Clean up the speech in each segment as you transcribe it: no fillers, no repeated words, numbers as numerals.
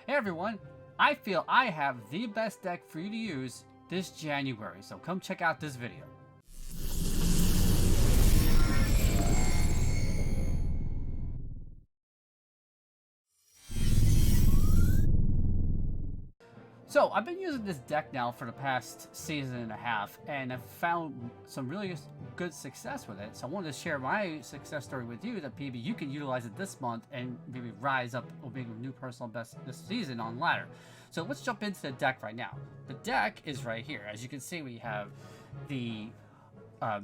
Hey everyone, I feel I have the best deck for you to use this January, so come check out this video. So, I've been using this deck now for the past season and a half, and I've found some really good success with it. So I wanted to share my success story with you that maybe you can utilize it this month and maybe rise up or being a new personal best this season on ladder. So let's jump into the deck right now. The deck is right here. As you can see, we have the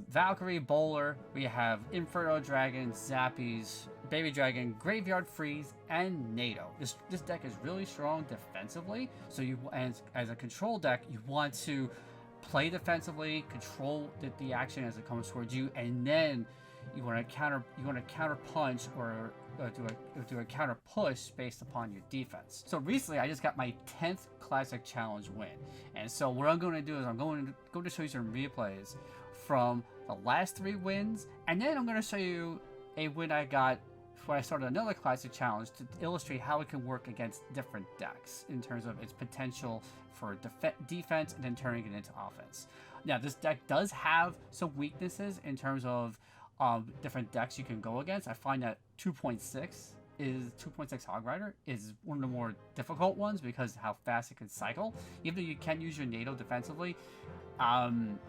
Valkyrie, Bowler, we have Inferno Dragon, Zappies, Baby Dragon, Graveyard Freeze, and NATO. This deck is really strong defensively, so as a control deck, you want to play defensively, control the action as it comes towards you, and then you want to counter punch or do a counter push based upon your defense. So recently, I just got my 10th Classic Challenge win, and so what I'm going to do is I'm going to show you some replays from the last 3 wins, and then I'm going to show you a win I got when I started another Classic Challenge to illustrate how it can work against different decks in terms of its potential for defense and then turning it into offense. Now, this deck does have some weaknesses in terms of different decks you can go against. I find that 2.6 Hog Rider is one of the more difficult ones because how fast it can cycle. Even though you can use your NATO defensively,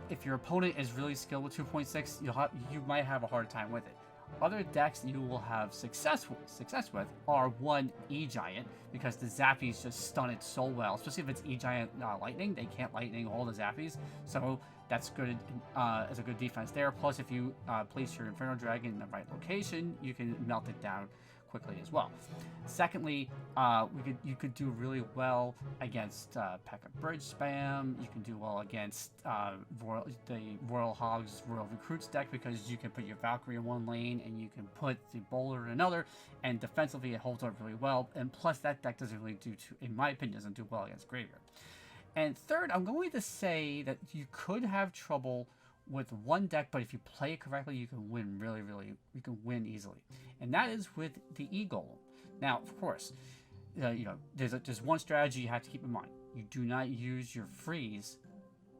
if your opponent is really skilled with 2.6, you might have a hard time with it. Other decks you will have success with are one E-Giant, because the Zappies just stun it so well, especially if it's E-Giant Lightning. They can't Lightning all the Zappies, so that's good as a good defense there. Plus, if you place your Inferno Dragon in the right location, you can melt it down quickly as well. Secondly, you could do really well against P.E.K.K.A. Bridge spam. You can do well against the Royal Hogs Royal Recruits deck, because you can put your Valkyrie in one lane and you can put the Bowler in another, and defensively it holds up really well. And plus, that deck doesn't really in my opinion, doesn't do well against Graveyard. And third, I'm going to say that you could have trouble with one deck, but if you play it correctly, you can win you can win easily, and that is with the E-Golem. Now, of course, there's one strategy you have to keep in mind. You do not use your freeze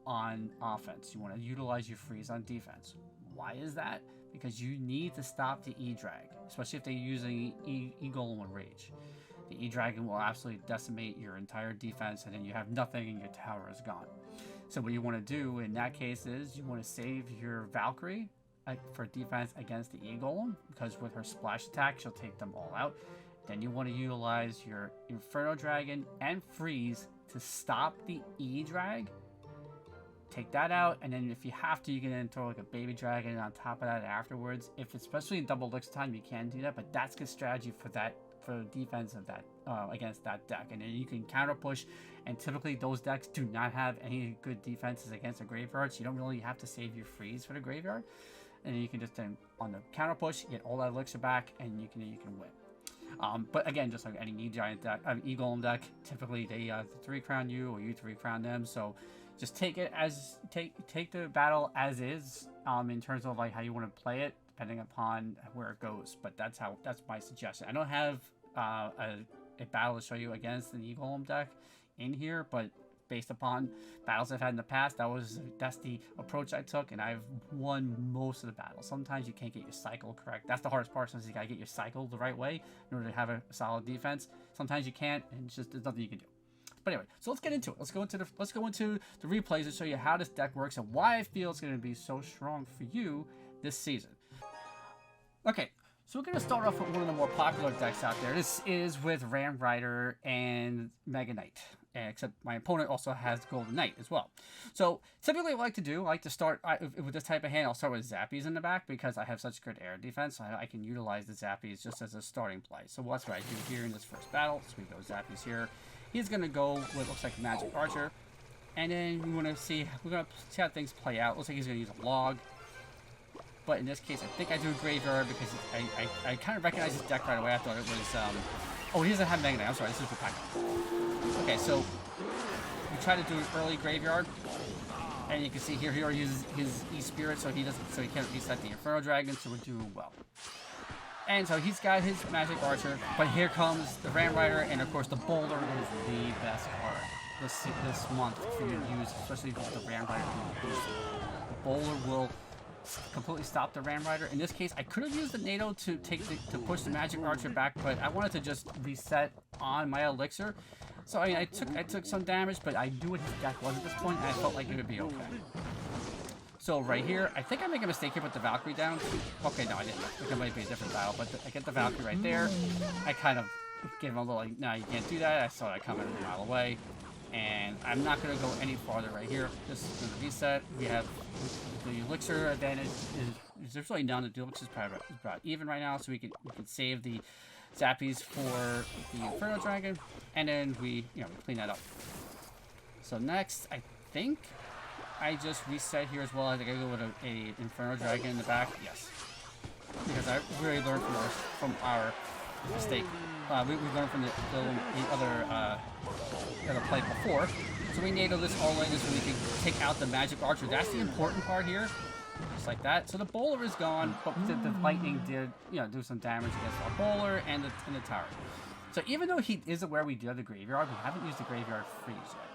on offense. You want to utilize your freeze on defense. Why is that? Because you need to stop the E-Drag, especially if they're using E-Golem with Rage. The E-Dragon will absolutely decimate your entire defense, and then you have nothing and your tower is gone. So what you want to do in that case is you want to save your Valkyrie for defense against the E-Golem, because with her splash attack, she'll take them all out. Then you want to utilize your Inferno Dragon and Freeze to stop the E-Drag. Take that out, and then if you have to, you can then throw like a Baby Dragon on top of that afterwards. If especially in double elixir time, you can do that, but that's good strategy for the defense of that against that deck. And then you can counter push, and typically those decks do not have any good defenses against a graveyard, so you don't really have to save your freeze for the graveyard. And then you can just then on the counter push get all that elixir back, and you can win. But again, just like any E-Giant deck, E-Golem deck, typically they 3-crown you or you 3-crown them. So just take it as take the battle as is in terms of like how you want to play it, depending upon where it goes. But that's my suggestion. I don't have a battle to show you against an E-Golem deck in here, but based upon battles I've had in the past, that's the approach I took, and I've won most of the battles. Sometimes you can't get your cycle correct. That's the hardest part, since you gotta get your cycle the right way in order to have a solid defense. Sometimes you can't, and it's just there's nothing you can do. But anyway, so let's get into it. Let's go into the replays and show you how this deck works and why I feel it's going to be so strong for you this season. Okay, so we're going to start off with one of the more popular decks out there. This is with Ram Rider and Mega Knight, except my opponent also has Golden Knight as well. So typically what I like to do, I like to start with this type of hand. I'll start with Zappies in the back because I have such good air defense. So I can utilize the Zappies just as a starting play. So that's what I do here in this first battle. So we go Zappies here. He's going to go with, looks like, Magic Archer. And then we're going to see how things play out. Looks like he's going to use a Log. But in this case, I think I do a Graveyard because I kind of recognize his deck right away. I thought it was, oh, he doesn't have Mega Knight. I'm sorry, this is for Pac-Man. Okay, so we try to do an early Graveyard. And you can see here, he already uses his E-Spirit, so he can't reset the Inferno Dragon, so we're doing well. And so he's got his magic archer, but here comes the Ram Rider, and of course the bowler is the best card this month for you to use, especially with the Ram Rider being boosted. The bowler will completely stop the Ram Rider. In this case, I could have used the NATO to push the magic archer back, but I wanted to just reset on my elixir. So I mean, I took some damage, but I knew what his deck was at this point, and I felt like it would be okay. So right here, I think I make a mistake here with the Valkyrie down. Okay, no, I didn't. I think it might be a different battle, but I get the Valkyrie right there. I kind of give him a little like, no, you can't do that. I saw it coming a mile away. And I'm not going to go any farther right here. Just going to reset. We have the elixir advantage. There's really none to do, which is probably about even right now. So we can save the Zappies for the Inferno Dragon. And then we clean that up. So next, I think I just reset here as well. I think I go with a Inferno Dragon in the back. Yes. Because I really learned from our mistake. We learned from the other play before. So we NATO this all in so we can take out the magic archer. That's the important part here. Just like that. So the bowler is gone, but the lightning did do some damage against our bowler and the tower. So even though he is aware we do have the graveyard, we haven't used the graveyard freeze yet.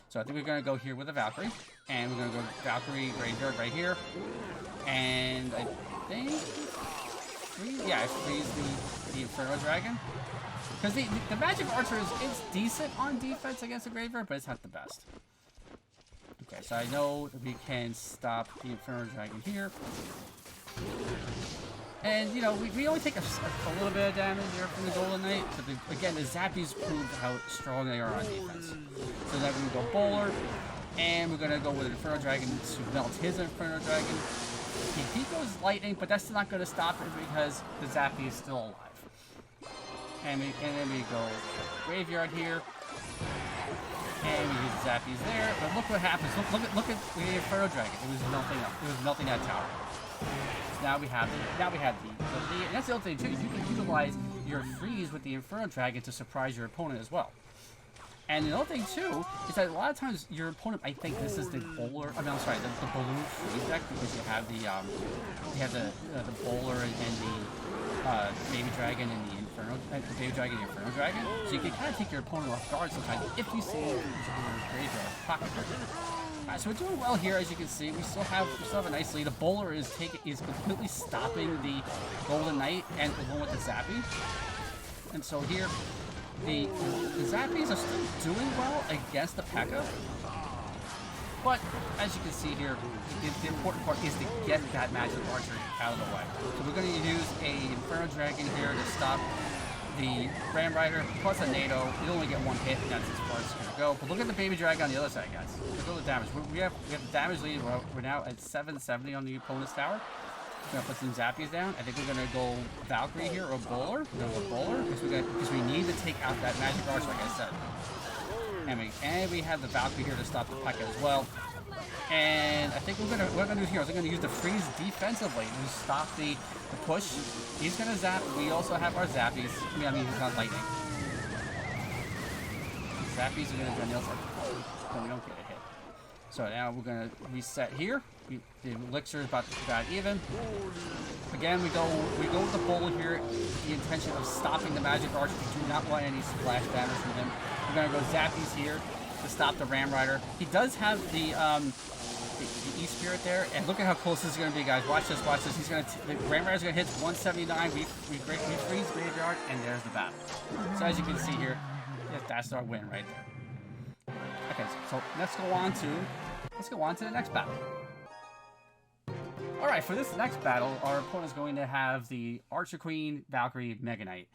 So I think we're going to go here with a Valkyrie. And we're going to go Valkyrie graveyard right here. And I think... I freeze the Inferno Dragon. Because the Magic Archer is decent on defense against the graveyard, but it's not the best. Okay, so I know that we can stop the Inferno Dragon here. And, we only take a little bit of damage here from the Golden Knight. But again, the Zappies proved how strong they are on defense. So then we go Bowler. And we're going to go with Inferno Dragon to melt his Inferno Dragon. He goes Lightning, but that's not going to stop it because the Zappy is still alive. And then we go Graveyard here. And we use the Zappies there. But look what happens. Look at the Inferno Dragon. It was melting up. It was melting that tower. Now we have the and that's the other thing too. You can utilize your freeze with the Inferno Dragon to surprise your opponent as well. And the other thing too is that a lot of times your opponent might think this is the bowler. I mean, I'm sorry, the balloon freeze deck because you have the bowler and the baby dragon and the Inferno, Dragon. So you can kind of take your opponent off guard sometimes if you see your graveyard pocket. Alright, so we're doing well here, as you can see. We still have a nice lead. The bowler is completely stopping the Golden Knight and along with the Zappy. And so here, the Zappies are still doing well against the P.E.K.K.A. But as you can see here, the important part is to get that Magic Archer out of the way. So we're going to use a Inferno Dragon here to stop the Ram Rider plus a NATO. You only get one hit, and that's as far as it's going to go. But look at the Baby Dragon on the other side, guys. Look at the damage. We have the damage lead. We're now at 770 on the opponent's tower. We're going to put some Zappies down. I think we're going to go Valkyrie here or Bowler. We're going to go Bowler because we need to take out that Magic Archer, like I said. And we have the Valkyrie here to stop the P.E.K.K.A. as well. And I think what we're gonna do here is we're gonna use the freeze defensively to stop the push. He's gonna zap. We also have our Zappies. I mean he's not lightning. Zappies are gonna do on the outside. So we don't get a hit. So now we're gonna reset here. The elixir is about even. Again, we go with the bowl here with the intention of stopping the Magic Archer. We do not want any splash damage from him. We're gonna go Zappies here to stop the Ram Rider. He does have the E-Spirit there, and look at how close this is going to be, guys. Watch this, watch this. The Ram Rider's going to hit 179. We freeze Graveyard, and there's the battle. So as you can see here, that's our win right there. Okay, so let's go on to the next battle. All right, for this next battle, our opponent is going to have the Archer Queen, Valkyrie, Mega Knight,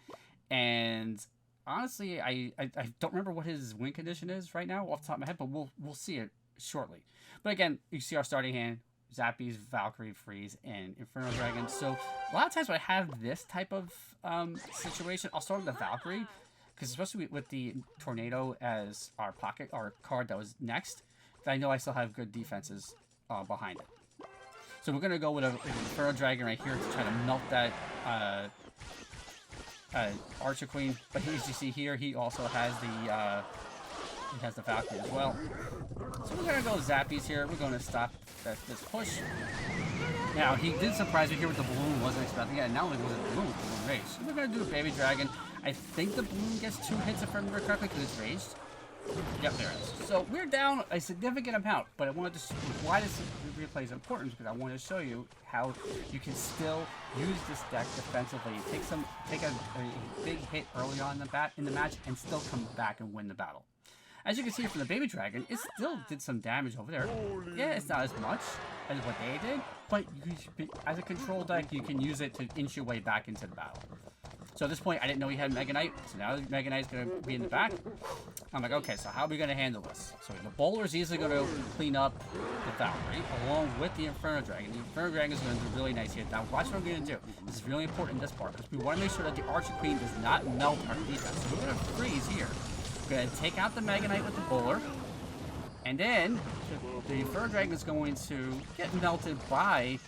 and honestly, I don't remember what his win condition is right now off the top of my head, but we'll see it shortly. But again, you see our starting hand, Zappies, Valkyrie, Freeze, and Inferno Dragon. So a lot of times when I have this type of situation, I'll start with the Valkyrie, because especially with the Tornado as our card that was next, I know I still have good defenses behind it. So we're going to go with an Inferno Dragon right here to try to melt that Archer Queen, but as you see here, he also has he has the Valkyrie as well. So we're gonna go Zappies here. We're gonna stop this push. Now he did surprise me here with the balloon. Wasn't expecting it. And not only was it the balloon rage. So we're gonna do a Baby Dragon. I think the balloon gets 2 hits if I remember correctly because it's raged. Yep, there it is. So we're down a significant amount, but I wanted to. Why this replay is important because I want to show you how you can still use this deck defensively. Take a big hit early on in the match, and still come back and win the battle. As you can see from the Baby Dragon, it still did some damage over there. Yeah, it's not as much as what they did, but as a control deck, you can use it to inch your way back into the battle. So at this point, I didn't know he had Mega Knight, so now Mega Knight's going to be in the back. I'm like, okay, so how are we going to handle this? So the Bowler is easily going to clean up the Valkyrie, along with the Inferno Dragon. The Inferno Dragon is going to do really nice here. Now watch what I'm going to do. This is really important in this part, because we want to make sure that the Archer Queen does not melt our defense. So we're going to freeze here. We're going to take out the Mega Knight with the Bowler, and then the Inferno Dragon is going to get melted by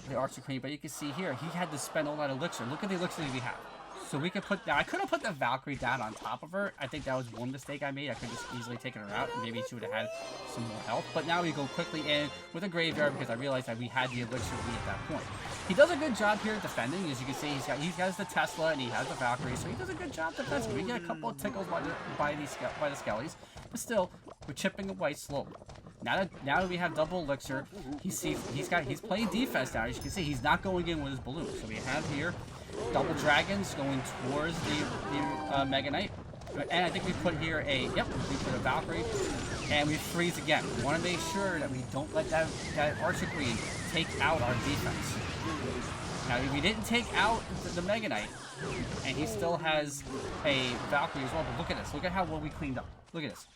the Archer Queen, but you can see here, he had to spend all that elixir. Look at the elixir that we have. So we could put, now I could have put the Valkyrie down on top of her. I think that was one mistake I made. I could just easily taken her out. Maybe she would have had some more health. But now we go quickly in with a Graveyard because I realized that we had the elixir at that point. He does a good job here defending. As you can see, he has the Tesla and he has the Valkyrie. So he does a good job defending. We get a couple of tickles by the Skellies. But still, we're chipping away slowly. Now that we have double elixir, he's playing defense now. As you can see, he's not going in with his balloon. So we have here double dragons going towards the Mega Knight. And I think we put here we put a Valkyrie, and we freeze again. We want to make sure that we don't let that Archer Queen take out our defense. Now, we didn't take out the Mega Knight, and he still has a Valkyrie as well, but look at this. Look at how well we cleaned up. Look at this.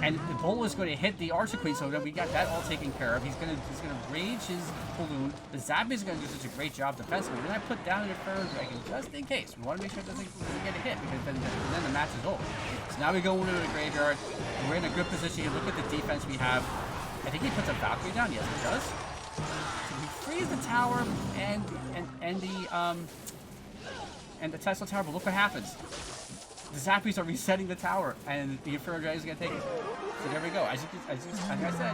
And the Bowler is going to hit the Archer Queen, so that we got that all taken care of. He's going to rage his balloon. The Zappy is going to do such a great job defensively. Then I put down an Inferno Dragon just in case. We want to make sure it doesn't get a hit, because then the match is over. So now we go into the Graveyard. We're in a good position here. Look at the defense we have. I think he puts a Valkyrie down. Yes, he does. So we freeze the tower and the Tesla tower, but look what happens. The Zappies are resetting the tower, and the Inferno Dragon is going to take it. So there we go. As I said,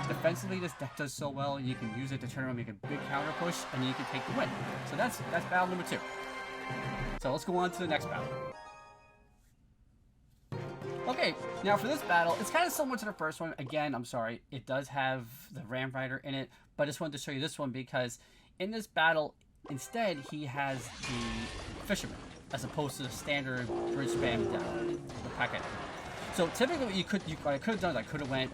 defensively this deck does so well, and you can use it to turn around, make a big counter push, and you can take the win. So that's battle number 2. So let's go on to the next battle. Okay, now for this battle, it's kind of similar to the first one. Again, I'm sorry, it does have the Ram Rider in it, but I just wanted to show you this one because in this battle, instead, he has the Fisherman, as opposed to the standard bridge spam down the packet. So typically what I could have done is I could have went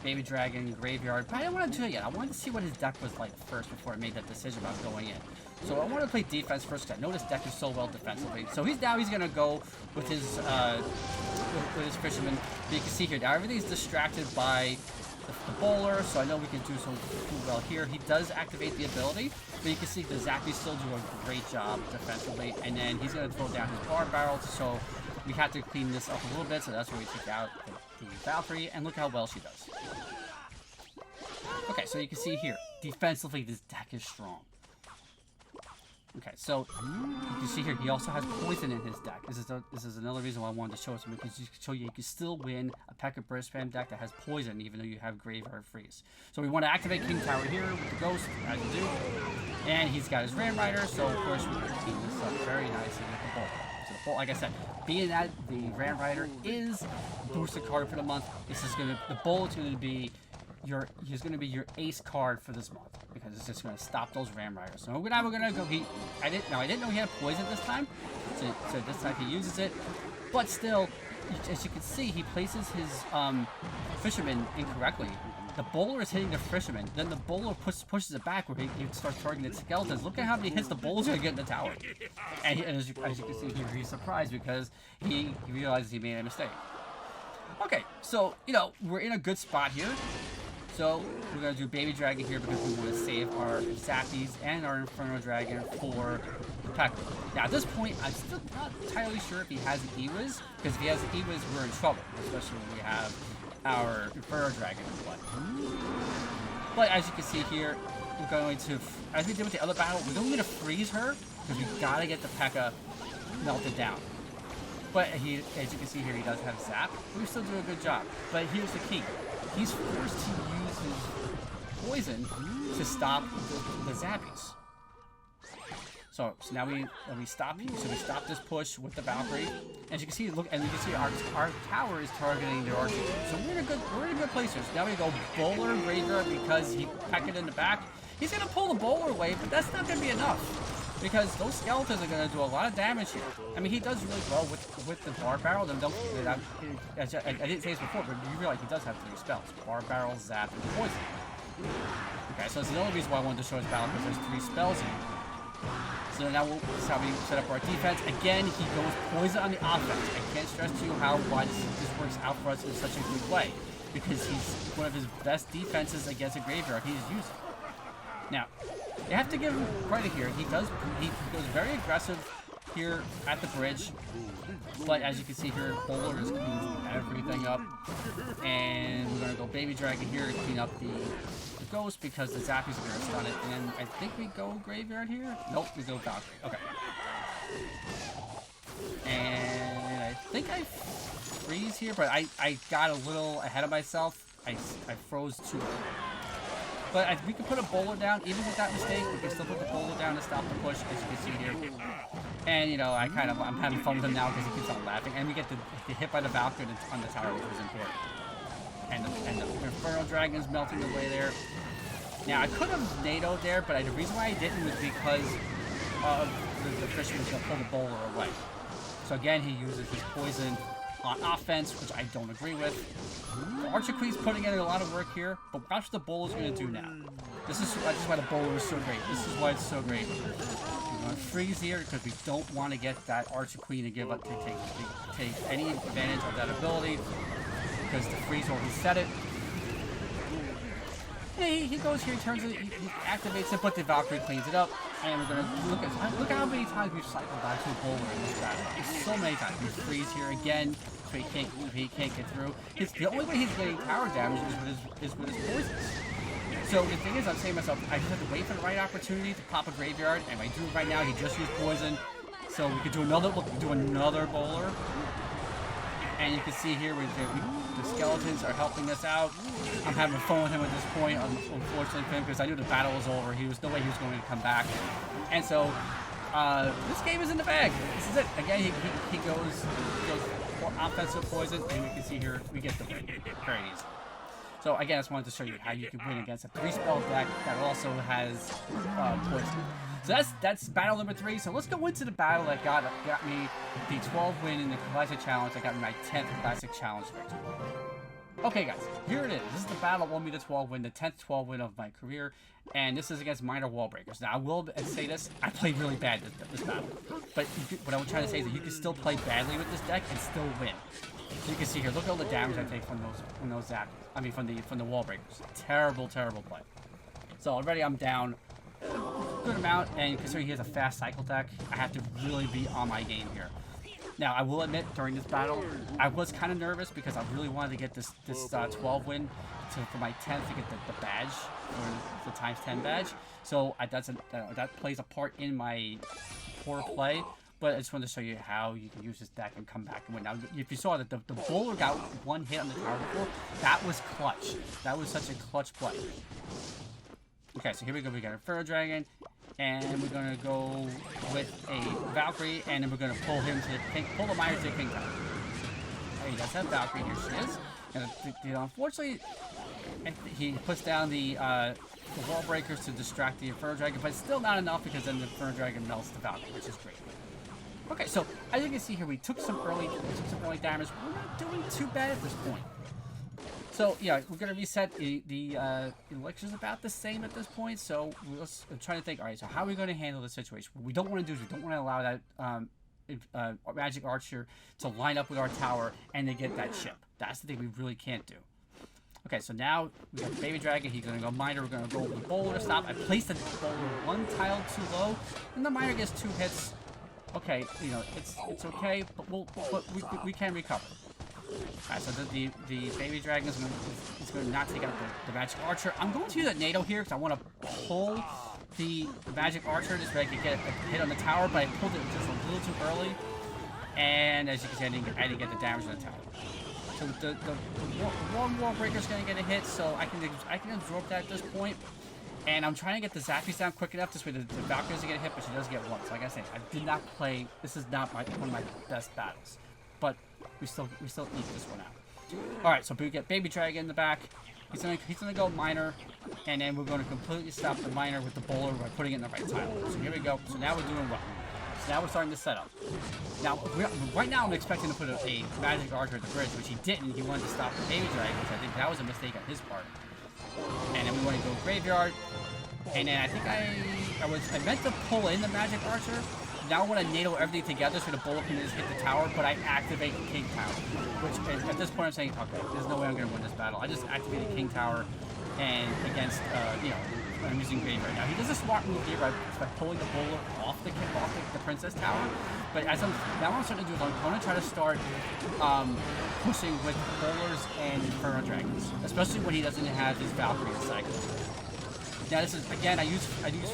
Baby Dragon, Graveyard, but I didn't want to do it yet. I wanted to see what his deck was like first before I made that decision about going in. So I wanted to play defense first because I know this deck is so well defensively. So he's gonna go with his Fisherman. But you can see here now everything's distracted by the Bowler, so I know we can do well here. He does activate the ability, but you can see the Zappy still do a great job defensively, and then he's going to throw down his bar barrel, so we have to clean this up a little bit, so that's where we take out the Valkyrie, and look how well she does. Okay, so you can see here, defensively this deck is strong. Okay, so you can see here he also has poison in his deck. This is another reason why I wanted to show it to you, because you can show you can still win a P.E.K.K.A. Bridge Spam deck that has poison even though you have Graveyard Freeze. So we want to activate King Tower here with the Ghost, as you do. And he's got his Ram Rider, so of course we can team this up very nicely with the Bolt. So the Bolt, like I said, being that the Ram Rider is boosted card for the month, the Bolt is going to be your ace card for this month, because it's just going to stop those Ram Riders. So now we're going to go. I didn't know he had poison this time, so this time he uses it. But still, as you can see, he places his Fisherman incorrectly. The Bowler is hitting the Fisherman, then the Bowler pushes it back where he starts targeting the Skeletons. Look at how many hits the Bowler's going to get in the tower. And as you can see here, he's surprised because he realizes he made a mistake. Okay, so we're in a good spot here. So we're going to do Baby Dragon here because we want to save our Zappies and our Inferno Dragon for the P.E.K.K.A. Now at this point, I'm still not entirely sure if he has an Ewiz, because if he has an Ewiz, we're in trouble, especially when we have our Inferno Dragon in play. But as you can see here, we're going to, as we did with the other battle, we're going to freeze her, because we've got to get the P.E.K.K.A. melted down. But he, as you can see here, he does have zap. We still do a good job. But here's the key. He's forced to use his poison to stop the zappies. So now we stop. So we stop this push with the Valkyrie. As you can see, look, and you can see our tower is targeting the archer. So we're in a good place here. So now we go bowler graveyard because he packed it in the back. He's gonna pull the bowler away, but that's not gonna be enough because those skeletons are gonna do a lot of damage here. I mean, he does really well with the bar barrel. And I didn't say this before, but you realize he does have 3 spells: bar barrel, zap, and poison. Okay, so that's the only reason why I wanted to show his battle because there's 3 spells in here. So now this is how we set up our defense. Again, he goes poison on the offense. I can't stress to you why this works out for us in such a good way. Because he's one of his best defenses against a graveyard he's using. Now, you have to give him credit here. He goes very aggressive here at the bridge. But as you can see here, Bowler is cleaning everything up. And we're going to go Baby Dragon here to clean up the Ghost because the Zappies are going to stun it. And then I think we go Graveyard here. Nope, we go Valkyrie. Okay. And I think I freeze here, but I got a little ahead of myself. I froze too early. But we can put a bowler down, even with that mistake. We can still put the bowler down to stop the push, as you can see here. And you know, I'm having fun with him now because he keeps on laughing. And we get the hit by the Valkyrie on the tower, which was important. And the Inferno Dragon's melting away there. Now I could have NATO'd there, but the reason why I didn't was because of the Fisherman was going to pull the bowler away. So again, he uses his poison on offense, which I don't agree with. The Archer Queen's putting in a lot of work here, but watch what the bowler's going to do now. This is why the bowler is so great. This is why it's so great. We're going to freeze here because we don't want to get that Archer Queen to give up to take any advantage of that ability because the freeze will reset it. He goes here, he turns it, he activates it, but the Valkyrie cleans it up, and we're gonna look at how many times we've cycled back to a bowler in this battle. So many times. We freeze here again, so he can't get through. The only way he's getting tower damage is with his poisons. So the thing is, I'm saying to myself, I just have to wait for the right opportunity to pop a graveyard, and if I do it right now, he just used poison. So we could do another bowler. And you can see here, the skeletons are helping us out. I'm having fun with him at this point, unfortunately for him, because I knew the battle was over. There's no way he was going to come back. And so, this game is in the bag. This is it. Again, he goes for offensive poison, and we can see here, we get the win. Very easy. So again, I just wanted to show you how you can win against a 3-spell deck that also has poison. So that's battle number 3. So let's go into the battle that got me the 12 win in the Classic Challenge. That got me my 10th Classic Challenge victory. Okay, guys, here it is. This is the battle that won me the 12 win, the 10th 12 win of my career, and this is against minor wall breakers. Now, I will say this: I played really bad this battle, but what I'm trying to say is that you can still play badly with this deck and still win. So you can see here, look at all the damage I take from those zappies. I mean, from the wall breakers. Terrible, terrible play. So already I'm down a good amount, and considering he has a fast cycle deck, I have to really be on my game here. Now, I will admit, during this battle, I was kind of nervous because I really wanted to get this 12 win for my 10th to get the badge, or the times 10 badge. So that plays a part in my poor play. But I just wanted to show you how you can use this deck and come back and win. Now, if you saw that the bowler got one hit on the tower before, that was clutch. That was such a clutch play. Okay, so here we go. We got a Inferno Dragon, and we're gonna go with a Valkyrie, and then we're gonna pull the Mire to the King Tower. Hey, he does have Valkyrie. Here she is. And unfortunately, he puts down the wall breakers to distract the Inferno Dragon, but it's still not enough because then the Inferno Dragon melts the Valkyrie, which is great. Okay, so as you can see here, we took some early damage. We're not doing too bad at this point. So yeah, we're gonna reset the elections about the same at this point. So we're trying to think. All right, so how are we going to handle the situation? What we don't want to do is we don't want to allow that magic archer to line up with our tower and to get that ship. That's the thing we really can't do. Okay, so now we got the Baby Dragon. He's gonna go Miner. We're gonna go with the bowler to stop. I placed the bowler one tile too low, and the Miner gets 2 hits. Okay, you know, it's okay, but we can recover. Alright, so the Baby Dragon is going to not take out the Magic Archer. I'm going to use that NATO here because I want to pull the Magic Archer just so I can get a hit on the tower, but I pulled it just a little too early. And as you can see, I didn't get the damage on the tower. So the one wall breaker is going to get a hit, so I can absorb that at this point. And I'm trying to get the Zappies down quick enough. This way the Valkyrie doesn't get hit, but she does get one. So like I said, I did not play. This is not one of my best battles, but we still eat this one out. All right, so we get Baby Dragon in the back. He's gonna go Miner, and then we're going to completely stop the Miner with the Bowler by putting it in the right tile. So here we go. So now we're doing well. So now we're starting to set up. Now, right now I'm expecting to put a Magic Archer at the bridge, which he didn't. He wanted to stop the Baby Dragon, which I think that was a mistake on his part. And then we want to go Graveyard. And then I think I meant to pull in the Magic Archer. Now I want to NATO everything together so the bullet can just hit the tower, but I activate King Tower. Which, at this point I'm saying, okay, there's no way I'm going to win this battle. I just activated King Tower and against, you know, I'm using Graveyard. Now, he does a smart move here by pulling the bullet off the Princess Tower. But now what I'm starting to do is I'm going to try to start pushing with Bowlers and Inferno Dragons. Especially when he doesn't have his Valkyrie in cycle. Now this is, again, I use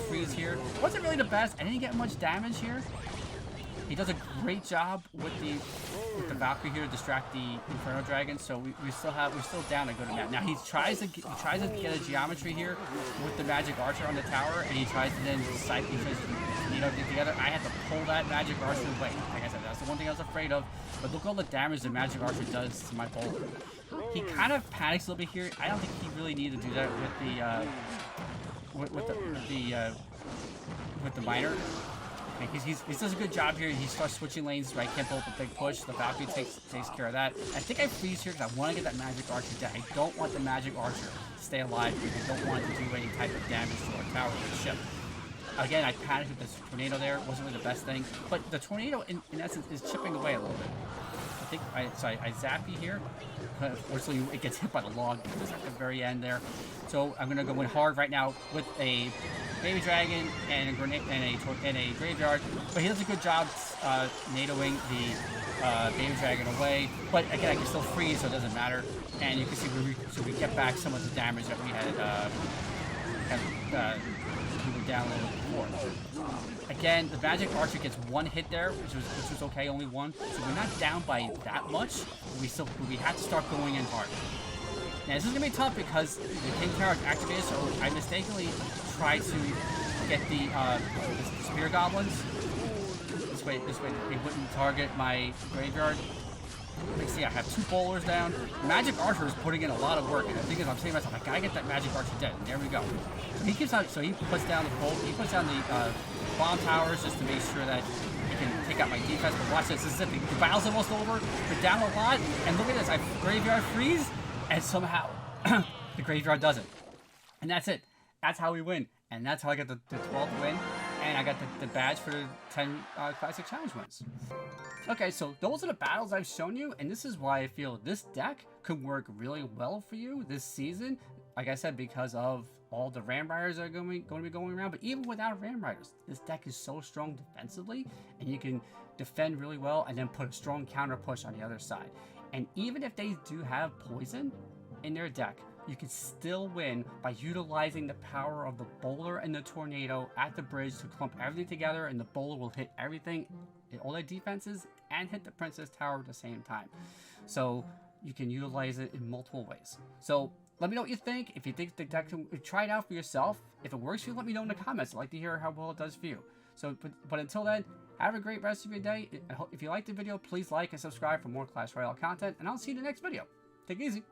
Freeze here. Wasn't really the best. I didn't get much damage here. He does a great job with the Valkyrie here to distract the Inferno Dragon. So we're still down a good amount. Now he tries to get a geometry here with the Magic Archer on the tower, and he tries to then cycle everything together. I had to pull that Magic Archer away. Like I said, that's the one thing I was afraid of. But look at all the damage the Magic Archer does to my Bowler. He kind of panics a little bit here. I don't think he really needed to do that with the Miner. He does a good job here. He starts switching lanes, right? Can't pull up a big push. The Valkyrie takes care of that. I think I freeze here because I want to get that Magic Archer down. I don't want the Magic Archer to stay alive because I don't want it to do any type of damage to our tower or the ship. Again, I panicked with this tornado there. It wasn't really the best thing. But the tornado, in essence, is chipping away a little bit. I zap you here. Unfortunately, it gets hit by the log at the very end there. So I'm gonna go in hard right now with a Baby Dragon and a grenade and a Graveyard. But he does a good job NATOing the Baby Dragon away. But again, I can still freeze, so it doesn't matter. And you can see we get back some of the damage that we had. We were down a little bit before. Again, the Magic Archer gets one hit there, which was okay, only one. So we're not down by that much. But we had to start going in hard. Now this is gonna be tough because the King Tower is activated, so I mistakenly tried to get the Spear Goblins. This way they wouldn't target my Graveyard. You see, I have two Bowlers down. Magic Archer is putting in a lot of work, and the thing is, I'm saying to myself, I gotta get that Magic Archer dead. And there we go. So he keeps on. So he puts down the bomb towers just to make sure that he can take out my defense. But watch this. This is it. The battle's almost over. We're down a lot, and look at this. I Graveyard freeze, and somehow the Graveyard doesn't. And that's it. That's how we win, and that's how I got the 12th win, and I got the badge for 10 Classic Challenge wins. Okay, so those are the battles I've shown you, and this is why I feel this deck could work really well for you this season. Like I said, because of all the Ram Riders that are going to be going around, but even without Ram Riders, this deck is so strong defensively, and you can defend really well and then put a strong counter push on the other side. And even if they do have poison in their deck, you can still win by utilizing the power of the Bowler and the Tornado at the bridge to clump everything together, and the Bowler will hit everything, all their defenses, and hit the Princess Tower at the same time. So you can utilize it in multiple ways. So let me know what you think. If you think the deck can try it out for yourself. If it works for you, let me know in the comments. I'd like to hear how well it does for you. So, but until then, have a great rest of your day. If you liked the video, please like and subscribe for more Clash Royale content, and I'll see you in the next video. Take it easy.